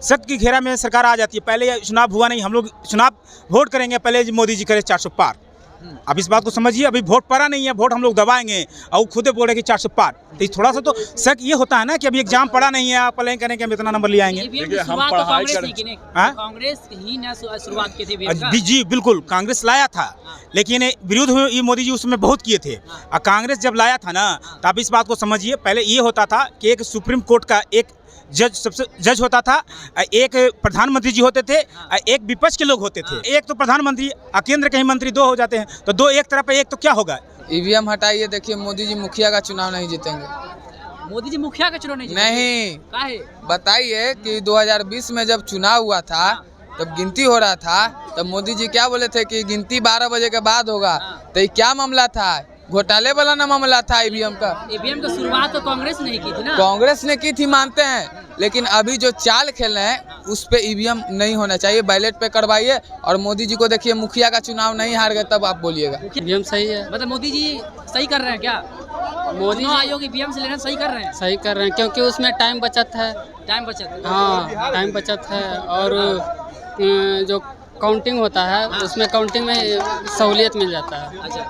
सख्त की घेरा में सरकार आ जाती है। पहले चुनाव हुआ नहीं, हम लोग चुनाव वोट करेंगे, पहले मोदी जी करे 400 पार। अब इस बात को समझिए, अभी वोट पड़ा नहीं है, वोट हम लोग दबाएंगे और वो खुद बोले कि 400 पार। तो थोड़ा सा तो शक ये होता है ना कि अभी एग्जाम पड़ा नहीं है, आप अप्लाई करें कि हम इतना नंबर ले आएंगे। कांग्रेस ही ने शुरुआत की थी। जी बिल्कुल, कांग्रेस लाया था, लेकिन विरोध ये मोदी जी उसमें बहुत किए थे। और कांग्रेस जब लाया था ना, तो आप इस बात को समझिए, पहले ये होता था कि एक सुप्रीम कोर्ट का एक सबसे जज होता था, एक प्रधानमंत्री जी होते थे, एक विपक्ष के लोग होते थे। एक तो प्रधानमंत्री, केंद्र के ही मंत्री दो हो जाते हैं, तो दो एक तरफ है, एक तो क्या होगा। ईवीएम हटाइए, देखिए मोदी जी मुखिया का चुनाव नहीं जीतेंगे। मोदी जी मुखिया का चुनाव नहीं काहे? बताइए कि 2020 में जब चुनाव हुआ था, तब गिनती हो रहा था, तब मोदी जी क्या बोले थे कि गिनती 12 बजे के बाद होगा। तो ये क्या मामला था? घोटाले वाला ना मामला था ईवीएम का। ईवीएम की शुरुआत तो कांग्रेस ने की थी ना। कांग्रेस ने की थी, मानते हैं, लेकिन अभी जो चाल खेल रहे हैं उस पे ईवीएम नहीं होना चाहिए, बैलेट पे करवाइए। और मोदी जी को देखिए, मुखिया का चुनाव नहीं हार गए तब आप बोलिएगा। ईवीएम सही है, मतलब मोदी जी सही कर रहे हैं क्या? मोदी आयोग ईवीएम से लेना सही कर रहे हैं? सही कर रहे हैं, क्योंकि उसमें टाइम बचत है। टाइम बचत? हाँ, टाइम बचत है। और जो काउंटिंग होता है, उसमें काउंटिंग में सहूलियत मिल जाता है। अच्छा,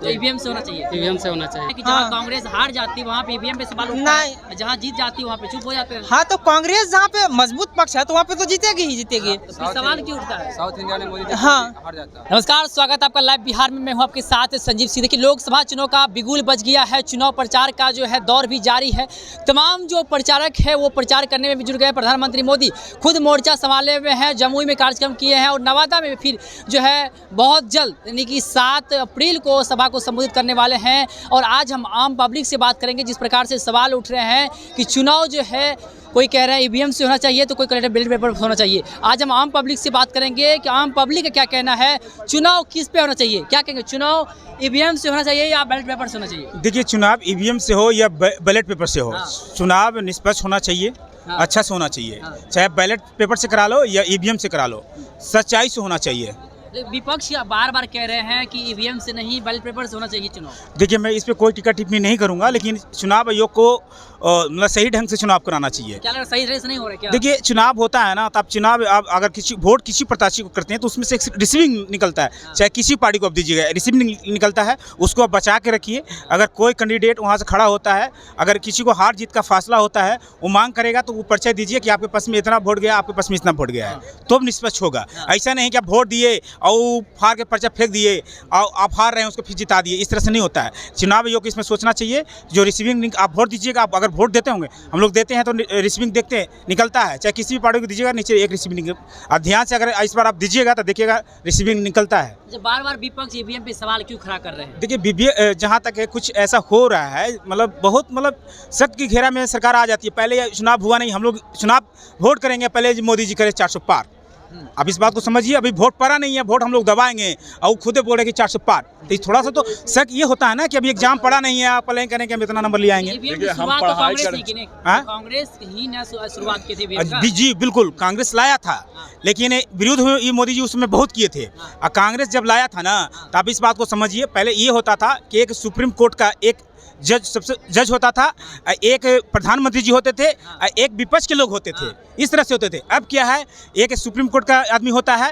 तो ईवीएम से होना चाहिए। ईवीएम से होना चाहिए। कि जहाँ कांग्रेस हार जाती वहाँ पे ईवीएम पे सवाल उठता है, जहाँ जीत जाती वहाँ पे चुप हो जाते हैं। हाँ, तो कांग्रेस जहाँ पे मजबूत पक्ष है तो वहाँ पे तो जीतेगी ही जीतेगी। तो फिर सवाल क्यों उठता है? साउथ इंडिया ने मोदी हाँ। हार जाता है। नमस्कार, स्वागत है आपका लाइव बिहार में। मैं हूं आपके साथ संजीव सिंह। देखिए, लोकसभा चुनाव का बिगुल बज गया है, चुनाव प्रचार का जो है दौर भी जारी है। तमाम जो प्रचारक है वो प्रचार करने में भी जुट गए। प्रधानमंत्री मोदी खुद मोर्चा संभाले हुए हैं, जमुई में कार्यक्रम किए हैं और नवादा में फिर जो है बहुत जल्द यानी कि 7 अप्रैल को सभा को संबोधित करने वाले हैं। और आज हम आम पब्लिक से बात करेंगे, जिस प्रकार से सवाल उठ रहे हैं कि चुनाव जो है, कोई कह रहा है ईवीएम से होना चाहिए, तो कोई कह रहा है बैलेट पेपर होना चाहिए। आज हम आम पब्लिक से बात करेंगे कि आम पब्लिक का क्या कहना है, चुनाव किस पे होना चाहिए। क्या कहेंगे, चुनाव ईवीएम से होना चाहिए या बैलेट पेपर से होना चाहिए? देखिए, चुनाव ईवीएम से हो या बैलेट पेपर से हो, चुनाव निष्पक्ष होना चाहिए, अच्छा से होना चाहिए। चाहे बैलेट पेपर से करा लो या ईवीएम से करा लो, सच्चाई से होना चाहिए। विपक्ष बार बार कह रहे हैं कि ईवीएम से नहीं बैलेट पेपर से होना चाहिए चुनाव। देखिए, मैं इस पे कोई टिक्का टिप्पणी नहीं करूंगा, लेकिन चुनाव आयोग को मतलब सही ढंग से चुनाव कराना चाहिए। क्या लग रहा है, सही ढंग से नहीं हो रहा है क्या? देखिए, चुनाव होता है ना, तो आप चुनाव अगर वोट किसी प्रत्याशी को करते हैं तो उसमें से एक रिसीविंग निकलता है। चाहे किसी पार्टी को आप दीजिएगा, रिसीविंग निकलता है, उसको आप बचा के रखिए। अगर कोई कैंडिडेट वहाँ से खड़ा होता है, अगर किसी को हार जीत का फैसला होता है, वो मांग करेगा तो वो पर्चा दीजिए कि आपके पास में इतना वोट गया, आपके पास में इतना वोट गया है, तो अब निष्पक्ष होगा। ऐसा नहीं कि आप वोट दिए और फाड़ के पर्चा फेंक दिए और आप हार रहे हैं उसको फिर जिता दिए, इस तरह से नहीं होता है। चुनाव आयोग को इसमें सोचना चाहिए, जो रिसीविंग आप वोट दीजिएगा, आप अगर वोट देते होंगे, हम लोग देते हैं तो रिसीविंग देखते हैं निकलता है, चाहे किसी भी पार्टी को दीजिएगा, नीचे एक रिसीविंग। आप ध्यान से अगर इस बार आप दीजिएगा तो देखिएगा रिसीविंग निकलता है। बार बार विपक्ष ईवीएम पे सवाल क्यों खड़ा कर रहे हैं? देखिए, जहाँ तक है कुछ ऐसा हो रहा है, मतलब बहुत सख्त की घेरा में सरकार आ जाती है। पहले चुनाव हुआ नहीं, हम लोग चुनाव वोट करेंगे, पहले मोदी जी करे 400 पार। अब इस बात को समझिए, अभी वोट पड़ा नहीं है, वोट हम लोग दबाएंगे और वो खुद बोले कि 400 पार। तो थोड़ा सा तो शक ये होता है ना कि अभी एग्जाम पड़ा नहीं है, आप अप्लाई करें कि हम इतना नंबर ले आएंगे। कांग्रेस ही ने शुरुआत की थी। जी बिल्कुल, कांग्रेस लाया था, लेकिन विरोध ये मोदी जी उसमें बहुत किए थे। और कांग्रेस जब लाया था ना, तो आप इस बात को समझिए, पहले ये होता था कि एक सुप्रीम कोर्ट का एक सबसे जज होता था, एक प्रधानमंत्री जी होते थे, एक विपक्ष के लोग होते थे, इस तरह से होते थे। अब क्या है, एक सुप्रीम कोर्ट का आदमी होता है,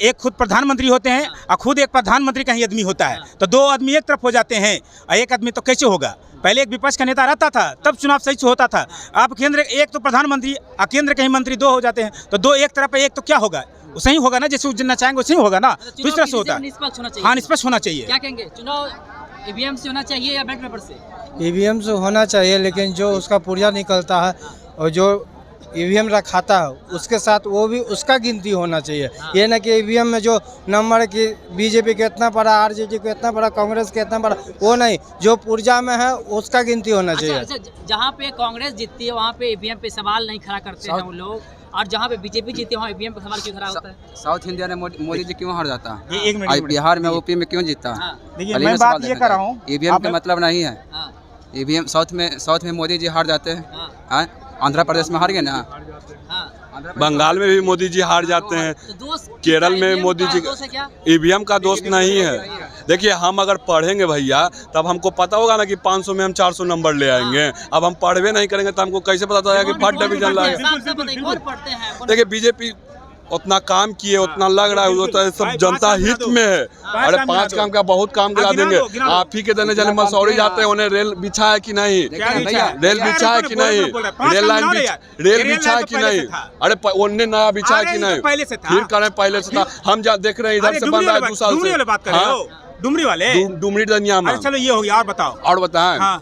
एक खुद प्रधानमंत्री होते हैं, और खुद एक प्रधानमंत्री का ही आदमी होता है, तो दो आदमी एक तरफ हो जाते हैं और एक आदमी तो कैसे होगा। पहले एक विपक्ष का नेता रहता था, तब चुनाव सही से होता था। अब केंद्र, एक तो प्रधानमंत्री और केंद्र के ही मंत्री दो हो जाते हैं, तो दो एक तरफ है, एक तो क्या होगा, सही होगा ना, जैसे उज्जैन चाहेंगे वैसे ही होगा ना, तो इस तरह से होता है। हाँ, निष्पक्ष होना चाहिए। क्या कहेंगे, चुनाव ईवीएम से होना चाहिए या बैलेट पेपर से? ईवीएम से होना चाहिए, लेकिन जो उसका पुर्जा निकलता है और जो ईवीएम रखाता है उसके साथ वो भी उसका गिनती होना चाहिए। ये ना कि ईवीएम में जो नंबर की बीजेपी के इतना पड़ा, आरजेडी को इतना पड़ा, कांग्रेस के इतना पड़ा, वो नहीं, जो पुर्जा में है उसका गिनती होना चाहिए। अच्छा, जहाँ पे कांग्रेस जीतती है वहाँ पे ईवीएम पे सवाल नहीं खड़ा करते हैं वो लोग, और जहाँ पे बीजेपी जीती है वहाँ ईवीएम पे सवाल क्यों खड़ा होता है? साउथ इंडिया ने मोदी जी क्यों हार जाता है? एक मिनट, बिहार में ओपी में क्यों जीतता है? देखिए, मैं बात ये कर रहा हूँ, ईवीएम का मतलब नहीं है। ईवीएम साउथ में मोदी जी हार जाते हैं, आंध्र प्रदेश में हार गए ना, बंगाल में भी मोदी जी हार जाते हैं, केरल में मोदी जी, ईवीएम का दोष नहीं है, देखिए हम अगर पढ़ेंगे भैया तब हमको पता होगा ना कि 500 में हम 400 नंबर ले आएंगे। अब हम पढ़वे नहीं करेंगे तो हमको कैसे पता चलेगा कि फर्स्ट डिवीजन लाएगा। देखिए बीजेपी उतना काम किए, उतना लग रहा है वो तो सब जनता हित में है। अरे 5 काम का बहुत काम करा देंगे। आप ही के देने जाने मसौरी जाते हैं, उन्हें रेल बिछा है कि नहीं, रेल बिछा है कि नहीं, रेल लाइन बिछा है कि नहीं, अरे उन्हें नया बिछा है कि नहीं, फिर करें पहले से था। हम जहाँ देख रहे हैं इधर से बन रहा है 2 साल से। डुमरी वाले डुमरी दनिया में। चलो ये हो गया, और बताओ। और बताएं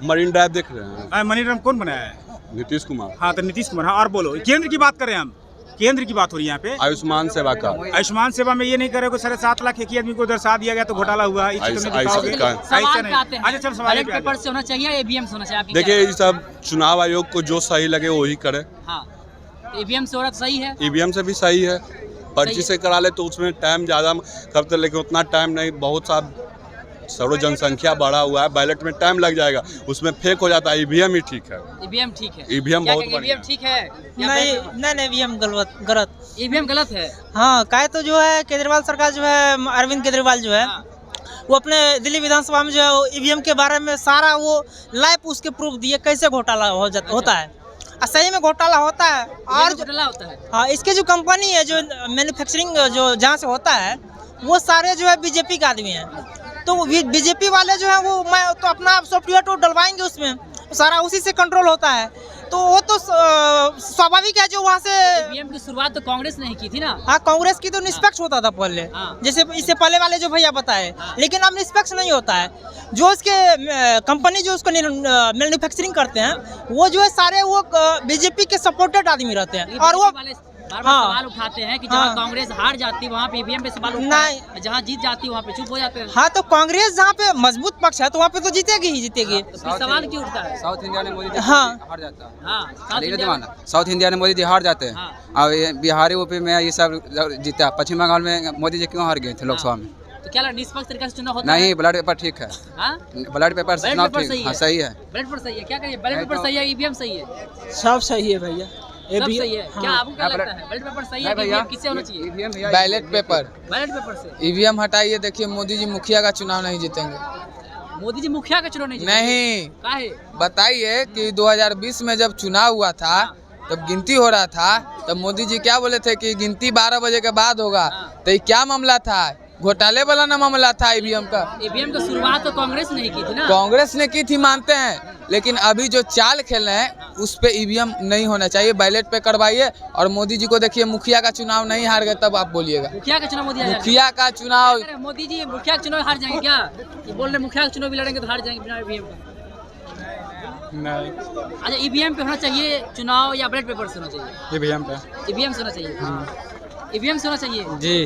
मरीन ड्राइव देख रहे हैं, मनी ड्राइव कौन बनाया है? नीतीश कुमार। हाँ तो नीतीश कुमार। हाँ और बोलो, केंद्र की बात करें हम, केंद्र की बात हो रही है यहाँ पे। आयुष्मान सेवा का, आयुष्मान सेवा में ये नहीं करे 7.5 लाख एक ही आदमी को दर्शा दिया गया तो घोटाला हुआ। सवाल पे आते हैं, बैलेट पेपर से होना चाहिए, ईवीएम से होना चाहिए? देखिए ये सब चुनाव आयोग को जो सही लगे वही करे। हाँ ईवीएम से हो रहा तो सही है, ईवीएम से भी सही है। पर्ची से करा ले तो उसमें टाइम ज़्यादा करते, लेकिन उतना टाइम नहीं। बहुत सा सर्व जनसंख्या बढ़ा हुआ है, बैलेट में टाइम लग जाएगा, उसमें फेक हो जाता है। ईवीएम ही ठीक है, ईवीएम ठीक है, ईवीएम बहुत बढ़िया। ईवीएम ठीक है? नहीं ईवीएम गलत। ईवीएम गलत है? हाँ काय तो जो है केजरीवाल सरकार जो है, अरविंद केजरीवाल जो है वो अपने दिल्ली विधानसभा में जो है ईवीएम के बारे में सारा वो लाइव उसके प्रूफ दिए कैसे घोटाला होता है। सही में घोटाला होता है। और घोटाला होता है। हाँ इसके जो कंपनी है, जो मैन्युफैक्चरिंग जो जहाँ से होता है, वो सारे जो है बीजेपी के आदमी हैं। तो बीजेपी वाले जो है वो मैं तो अपना सॉफ्टवेयर तो डलवाएंगे उसमें, सारा उसी से कंट्रोल होता है। तो वो तो स्वाभाविक है जो वहाँ से। ईवीएम की शुरुआत तो कांग्रेस ने ही की थी ना? हाँ कांग्रेस की तो निष्पक्ष होता था पहले, जैसे इससे पहले वाले जो भैया बताए, लेकिन अब निष्पक्ष नहीं होता है। जो उसके कंपनी जो उसको मैन्युफैक्चरिंग करते हैं वो जो है सारे वो बीजेपी के सपोर्टेड आदमी रहते हैं। और वो सवाल उठाते हैं कि जहाँ कांग्रेस हार जाती है वहाँ पे ईवीएम पे सवाल उठता है, जहाँ जीत जाती है वहाँ पे चुप हो जाते हैं। हाँ तो कांग्रेस जहाँ पे मजबूत पक्ष है तो वहाँ पे तो जीतेगी ही जीतेगी। तो सवाल क्यों उठता है? साउथ इंडिया में मोदी जी हार जाता है। साउथ इंडिया में मोदी जी हार जाते हैं। और बिहार यूपी में ये सब जीता। पश्चिम बंगाल में मोदी जी क्यों हार गए थे लोकसभा में? तो क्या निष्पक्ष तरीके से चुनाव होता है? नहीं बैलेट पेपर ठीक है, बैलेट पेपर चुनाव ठीक है, सही है। बैलेट पेपर सही है? क्या करिए, बैलेट पेपर सही है, ईवीएम सही है? सब सही है भैया, सब सही है। क्या आपको क्या लगता है, बैलेट पेपर सही है कि ईवीएम किससे होना चाहिए? Ballot paper. बैलेट पेपर से। ईवीएम हटाइए, देखिए मोदी जी मुखिया का चुनाव नहीं जीतेंगे। मोदी जी मुखिया का चुनाव नहीं जीतेंगे? नहीं, काहे? बताइए कि 2020 में जब चुनाव हुआ था तब गिनती हो रहा था, तब मोदी जी क्या बोले थे कि गिनती 12 बजे के बाद होगा। तो ये क्या मामला था? घोटाले वाला ना मामला था ईवीएम का। ईवीएम का शुरुआत तो कांग्रेस ने ही की थी ना? कांग्रेस ने की थी मानते हैं, लेकिन अभी जो चाल खेल रहे हैं उस पे ईवीएम नहीं होना चाहिए, बैलेट पे करवाइए। और मोदी जी को देखिए मुखिया का चुनाव नहीं हार गए तब आप बोलिएगा। मुखिया का चुनाव मोदी मुखिया का चुनाव मोदी जी मुखिया का चुनाव हार जाएंगे क्या? ये बोल रहे मुखिया का चुनाव भी लड़ेंगे तो हार जाएंगे बिना ईवीएम का? नहीं। अच्छा ईवीएम पे होना चाहिए चुनाव या बैलेट पेपर से होना चाहिए? ईवीएम पे। ईवीएम से होना चाहिए? ईवीएम से होना चाहिए जी,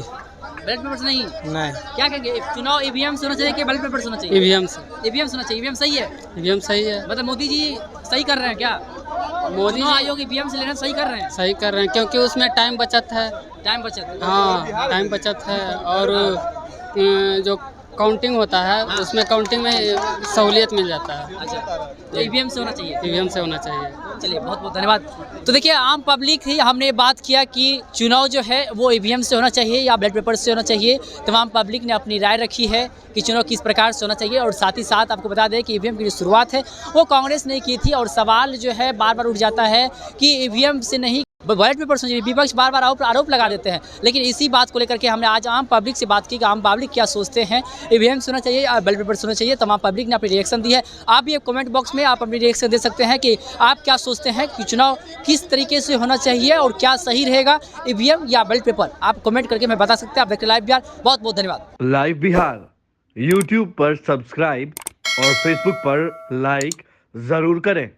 बैलेट पेपर से नहीं? नहीं। क्या कहेंगे, चुनाव ईवीएम से होना चाहिए कि बैलेट पेपर से होना चाहिए? ईवीएम से। ईवीएम से होना चाहिए। ईवीएम सही है? ईवीएम सही है। मतलब मोदी जी सही कर रहे हैं क्या? मोदी चुनाव आयोग ईवीएम से लेना सही कर रहे हैं? सही कर रहे हैं क्योंकि उसमें टाइम बचत है। टाइम बचत? हाँ टाइम बचत है। और जो काउंटिंग होता है उसमें काउंटिंग में सहूलियत मिल जाता है। अच्छा तो ईवीएम से होना चाहिए? ईवीएम से होना चाहिए। चलिए बहुत बहुत धन्यवाद। तो देखिए आम पब्लिक ही हमने बात किया कि चुनाव जो है वो ईवीएम से होना चाहिए या बैलेट पेपर से होना चाहिए। तमाम पब्लिक ने अपनी राय रखी है कि चुनाव किस प्रकार से होना चाहिए। और साथ ही साथ आपको बता दें कि ईवीएम की जो शुरुआत है वो कांग्रेस ने की थी। और सवाल जो है बार बार उठ जाता है कि ईवीएम से नहीं बैलेट पेपर से। विपक्ष बार बार आरोप लगा देते हैं, लेकिन इसी बात को लेकर के हमने आज आम पब्लिक से बात की कि आम पब्लिक क्या सोचते हैं, ईवीएम से होना चाहिए या बैलेट पेपर से होना चाहिए। तमाम पब्लिक ने अपनी रिएक्शन दी है। आप भी कमेंट बॉक्स में आप अपनी रिएक्शन दे सकते हैं कि आप क्या सोचते हैं कि चुनाव किस तरीके से होना चाहिए और क्या सही रहेगा, ईवीएम या बैलेट पेपर। आप कमेंट करके हमें बता सकते हैं। आप देखते लाइव बिहार। बहुत बहुत धन्यवाद। लाइव बिहार यूट्यूब पर सब्सक्राइब और फेसबुक पर लाइक जरूर करें।